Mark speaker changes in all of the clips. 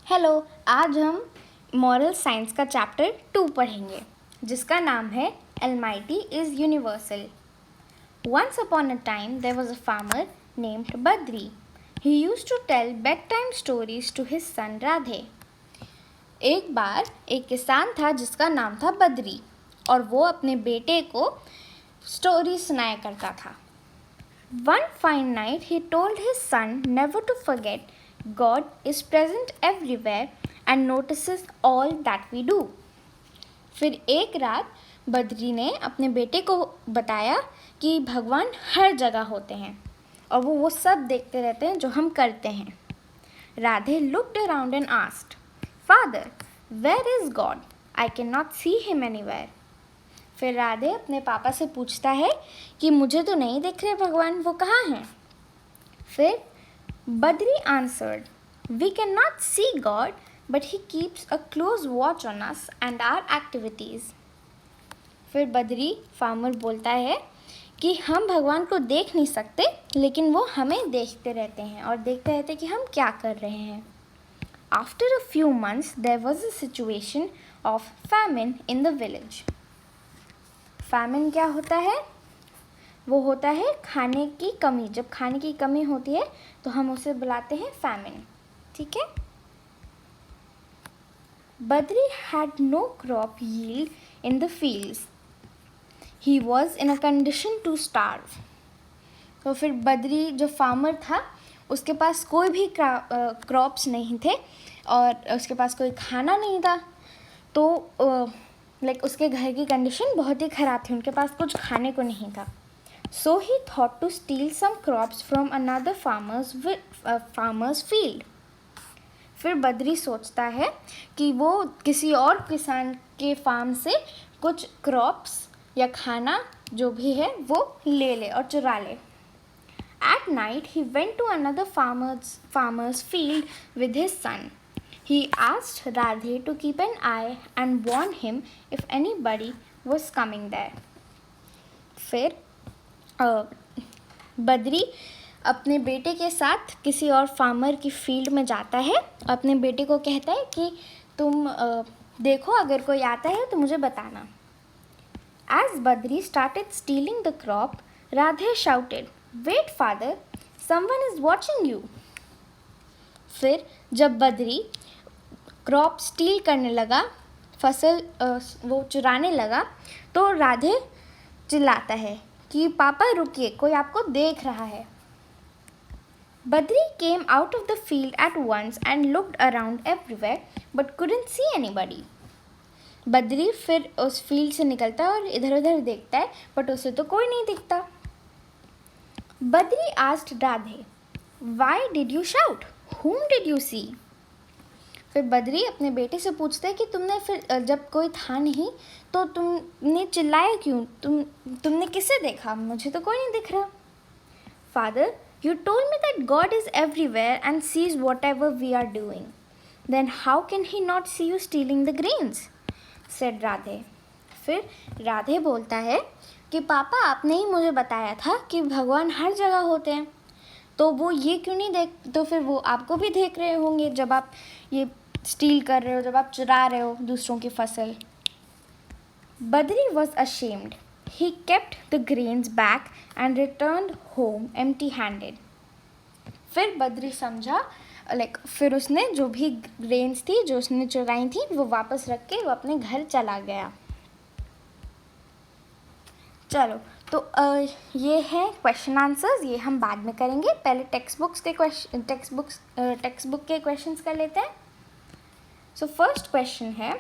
Speaker 1: Hello, आज हम moral science का चैप्टर 2 पढ़ेंगे जिसका नाम है Almighty is Universal. Once upon a time there was a farmer named Badri. He used to tell bedtime stories to his son Radhe. एक बार एक किसान था जिसका नाम था बद्री और वो अपने बेटे को स्टोरी सुनाया करता था. One fine night he told his son never to forget God is present everywhere and notices all that we do. फिर एक रात बद्री ने अपने बेटे को बताया कि भगवान हर जगह होते हैं और वो सब देखते रहते हैं जो हम करते हैं. Radhe looked around and asked, Father, where is God? I cannot see him anywhere. फिर राधे अपने पापा से पूछता है कि मुझे तो नहीं दिख रहे भगवान, वो कहाँ हैं? फिर Badri answered, We cannot see God, but He keeps a close watch on us and our activities. फिर बद्री फार्मर बोलता है कि हम भगवान को देख नहीं सकते लेकिन वो हमें देखते रहते हैं और देखते रहते हैं कि हम क्या कर रहे हैं. After a few months, there was a situation of famine in the village. Famine क्या होता है? वो होता है खाने की कमी. जब खाने की कमी होती है तो हम उसे बुलाते हैं famine. ठीक है? Badri had no crop yield in the fields. He was in a condition to starve. तो फिर बद्री जो फार्मर था उसके पास कोई भी क्रॉप्स नहीं थे और उसके पास कोई खाना नहीं था. तो उसके घर की कंडीशन बहुत ही ख़राब थी, उनके पास कुछ खाने को नहीं था. So he thought to steal some crops from another farmer's field. फिर बद्री सोचता है कि वो किसी और किसान के फार्म से कुछ क्रॉप्स या खाना जो भी है वो ले ले और चुरा ले. At night he went to another farmer's field with his son. He asked Radhe to keep an eye and warn him if anybody was coming there. फिर बद्री अपने बेटे के साथ किसी और फार्मर की फील्ड में जाता है. अपने बेटे को कहता है कि तुम देखो अगर कोई आता है तो मुझे बताना. As Badri started stealing the crop, Radhe shouted, Wait father, someone is watching you. फिर जब बद्री क्रॉप स्टील करने लगा, फसल वो चुराने लगा, तो राधे चिल्लाता है कि पापा रुकिए, कोई आपको देख रहा है. Badri came out of the field at once and looked around everywhere but couldn't see anybody. Badri फिर उस फील्ड से निकलता है और इधर उधर देखता है बट उसे तो कोई नहीं दिखता. Badri asked Radhe, Why did you shout? Whom did you see? फिर बद्री अपने बेटे से पूछता है कि तुमने फिर जब कोई था नहीं तो तुमने चिल्लाया क्यों? तुमने किसे देखा? मुझे तो कोई नहीं दिख रहा. Father, you told me that God is everywhere and sees whatever we are doing. Then how can he not see you stealing the grains? said Radhe. फिर राधे बोलता है कि पापा आपने ही मुझे बताया था कि भगवान हर जगह होते हैं, तो वो ये क्यों नहीं देख, तो फिर वो आपको भी देख रहे होंगे जब आप ये स्टील कर रहे हो, जब आप चुरा रहे हो दूसरों की फसल. Badri was ashamed. He kept the grains back and returned home empty-handed. फिर बद्री समझा फिर उसने जो भी ग्रेन्स थी जो उसने चुराई थी वो वापस रख के वो अपने घर चला गया. चलो तो ये है क्वेश्चन आंसर्स, ये हम बाद में करेंगे. पहले टेक्स्ट बुक के क्वेश्चंस कर लेते हैं. सो फर्स्ट क्वेश्चन है,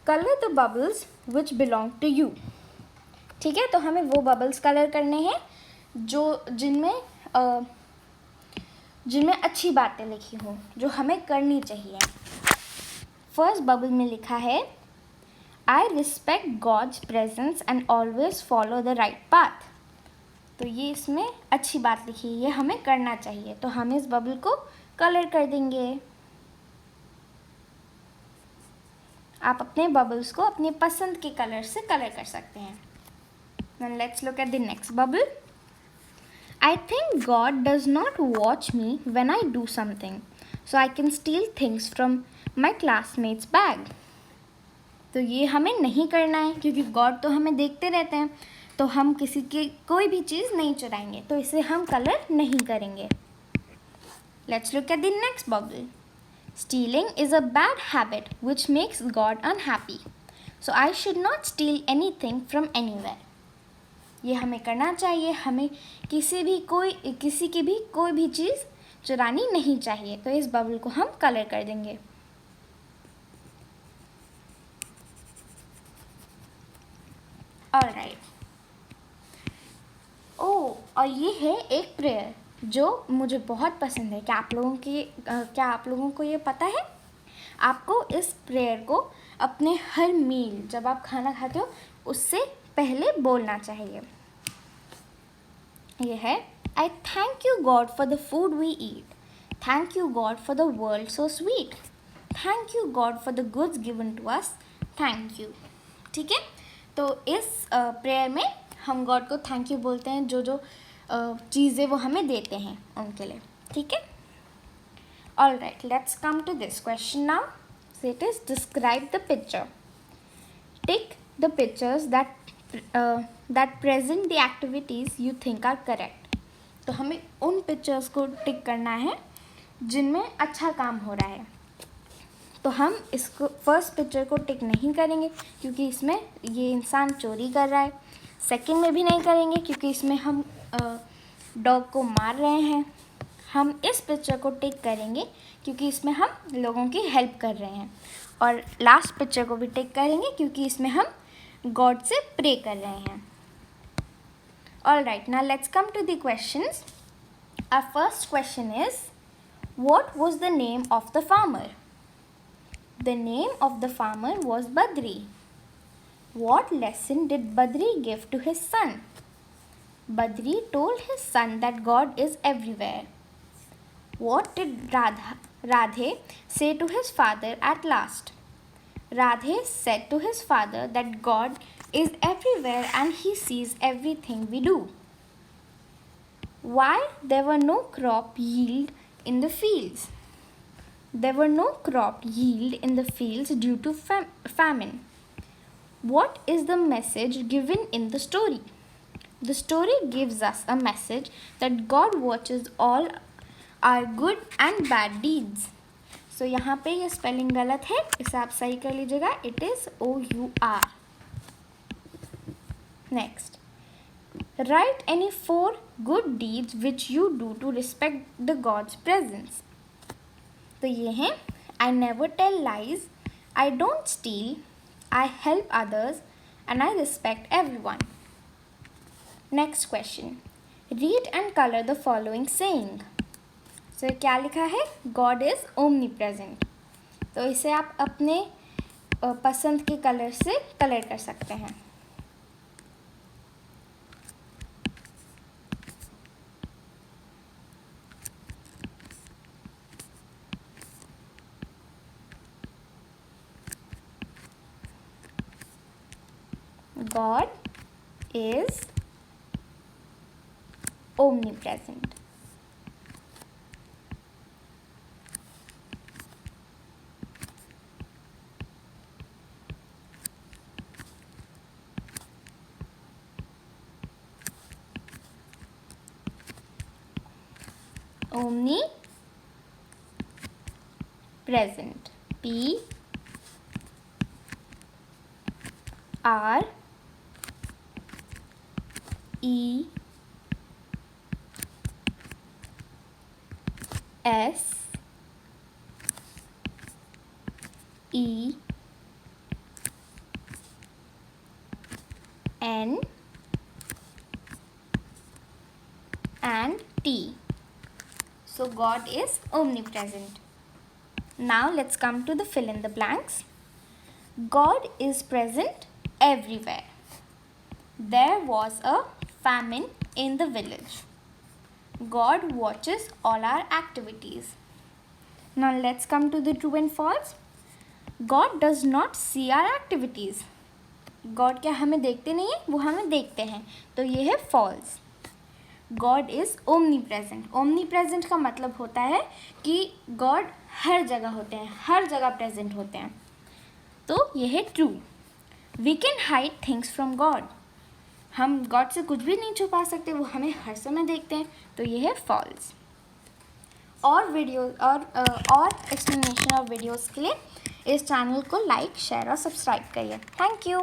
Speaker 1: colour the bubbles which belong to you. ठीक है, तो हमें वो बबल्स कलर करने हैं जो जिनमें अच्छी बातें लिखी हों जो हमें करनी चाहिए. फर्स्ट बबल में लिखा है, I respect God's presence and always follow the right path. तो ये इसमें अच्छी बात लिखी है, ये हमें करना चाहिए, तो हम इस बबल को कलर कर देंगे. आप अपने बबल्स को अपनी पसंद के कलर से कलर कर सकते हैं. Then let's look at the next bubble. I think God does not watch me when I do something, so I can steal things from my classmates' bag. तो ये हमें नहीं करना है क्योंकि गॉड तो हमें देखते रहते हैं, तो हम किसी की कोई भी चीज़ नहीं चुराएंगे, तो इसे हम कलर नहीं करेंगे. Let's look at the next bubble. Stealing is a bad habit which makes God unhappy. So I should not steal anything from anywhere. ये हमें करना चाहिए, हमें किसी की भी कोई भी चीज़ चुरानी नहीं चाहिए. तो इस बबल को हम कलर कर देंगे. ऑलराइट. और ये है एक प्रेयर जो मुझे बहुत पसंद है. क्या आप लोगों को ये पता है? आपको इस प्रेयर को अपने हर मील, जब आप खाना खाते हो, उससे पहले बोलना चाहिए. ये है, I thank you God for the food we eat. Thank you God for the world so sweet. Thank you God for the goods given to us. Thank you. ठीक है. तो इस प्रेयर में हम गॉड को थैंक यू बोलते हैं, जो चीज़ें वो हमें देते हैं उनके लिए. ठीक है. All right, let's come to this question now. So it is describe the picture. Tick the pictures that present the activities you think are correct. तो हमें उन पिक्चर्स को टिक करना है जिनमें अच्छा काम हो रहा है. तो हम इसको फर्स्ट पिक्चर को टिक नहीं करेंगे क्योंकि इसमें ये इंसान चोरी कर रहा है. सेकंड में भी नहीं करेंगे क्योंकि इसमें हम डॉग को मार रहे हैं. हम इस पिक्चर को टिक करेंगे क्योंकि इसमें हम लोगों की हेल्प कर रहे हैं. और लास्ट पिक्चर को भी टिक करेंगे क्योंकि इसमें हम गॉड से प्रे कर रहे हैं. All right, now let's come to the questions. Our first question is, what was the name of the farmer? The name of the farmer was Badri. What lesson did Badri give to his son? Badri told his son that God is everywhere. What did Radhe say to his father at last? Radhe said to his father that God is everywhere and he sees everything we do. Why there were no crop yield in the fields? There were no crop yield in the fields due to famine. What is the message given in the story? The story gives us a message that God watches all our good and bad deeds. So यहाँ पे ये spelling गलत है, इसे आप सही कर लीजिएगा. It is OUR. Next, write any 4 good deeds which you do to respect the God's presence. तो ये हैं, I never tell lies, I don't steal, I help others, and I respect everyone. Next question. Read and color the following saying. So क्या लिखा है? God is omnipresent. तो इसे आप अपने पसंद के कलर से कलर कर सकते हैं. God is omnipresent. Omnipresent. P R E S E N and T. So God is omnipresent. Now let's come to the fill in the blanks. God is present everywhere. There was a famine in the village. God watches all our activities. Now let's come to the true and false. God does not see our activities. God क्या हमें देखते नहीं है, वो हमें देखते हैं. तो ये है false. God is omni present. Omni present का मतलब होता है कि गॉड हर जगह होते हैं, हर जगह प्रेजेंट होते हैं। तो ये है true. We can hide things from God. हम गॉड से कुछ भी नहीं छुपा सकते, वो हमें हर समय देखते हैं। तो ये है फॉल्स। और वीडियो और एक्सप्लेनेशन और वीडियोस के लिए इस चैनल को लाइक, शेयर और सब्सक्राइब करिए। Thank you.